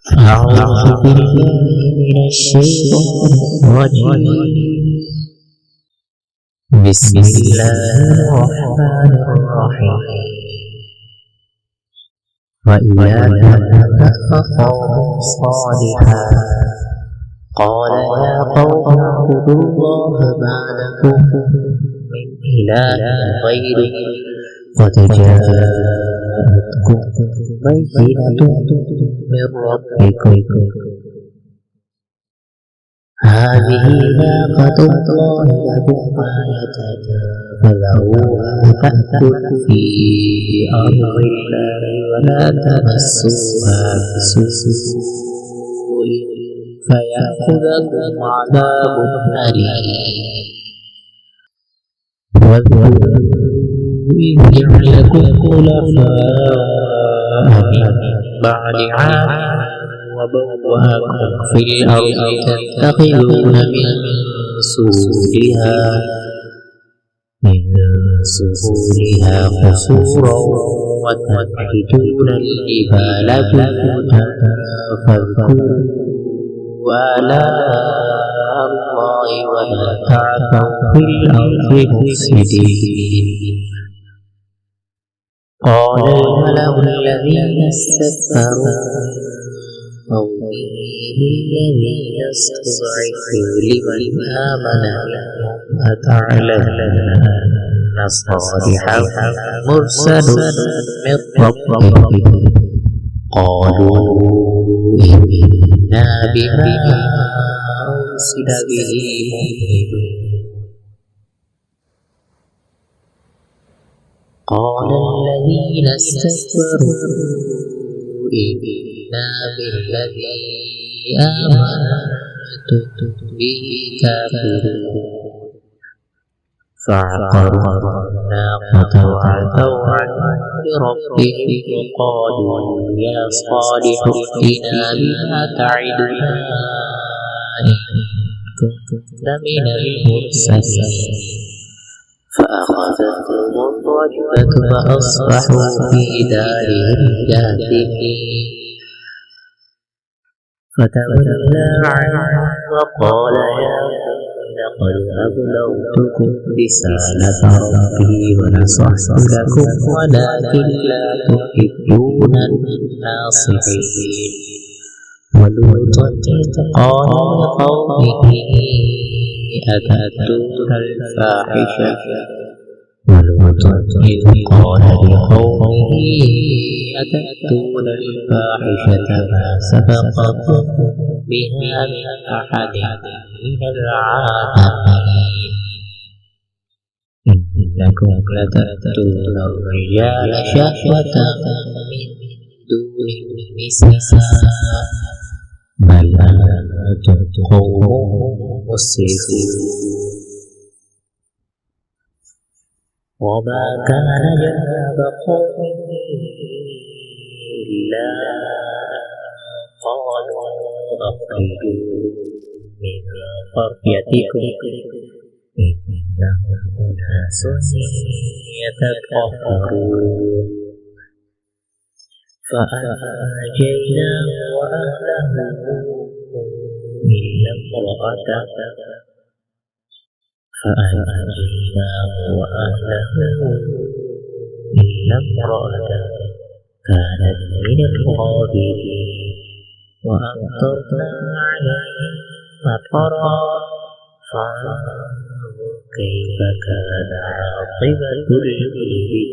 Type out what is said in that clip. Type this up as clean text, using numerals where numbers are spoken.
أعوذ بالله من الشيطان الرجيم. بسم الله الرحمن الرحيم. وإذا ثمود أخاهم صالحا قال يا قوم اعبدوا الله ما لكم من إله غيره قد جاءتكم بينة من ربكم هذه ناقة الله لكم آية فذروها تأكل في أرض الله ولا تمسوها بسوء فيأخذكم عذاب أليم. واذكروا إذ جعلكم خلفاء من بعد عاد وبوأكم في الأرض تتخذون من سهولها قصورا وتنحتون الجبال بيوتا فاذكروا آلاء الله ولا تعثوا في الأرض مفسدين. قال الملأ الذين استكبروا قومه الذين استضعفوا لمن آمن منهم أتعلمون أن صالحا مرسل من ربه قالوا إنا بما أرسل به مؤمنون. قال الذين استكبروا إنا بالذي آمنتم به كافرون. فعقروا الناقة وعتوا عن أمر ربهم وقالوا يا صالح ائتنا بما تعدنا إن كنت من المرسلين. فأخذتهم الرجفة فأصبحوا في دارهم جاثمين. فتولى عنهم وقال يا قوم لقد أبلغتكم رسالة ربي ونصحت لكم ولكن لا تحبون الناصحين. ولوطا إذ قال لقومه أتأتون الفاحشة ما سبقكم بها من أحد من العالمين. إنكم لتأتون الرجال شهوة من دون النساء بل أنتم قوم مسرفون. وما كان جواب قومه إلا قالوا أخرجوا من قريتكم إنهم أناس يتطهرون. فأنجيناه وأهله إلا امرأته كانت من الغابرين. وأمطرنا عليهم مطرا فانظر كيف كان عاقبة المجرمين.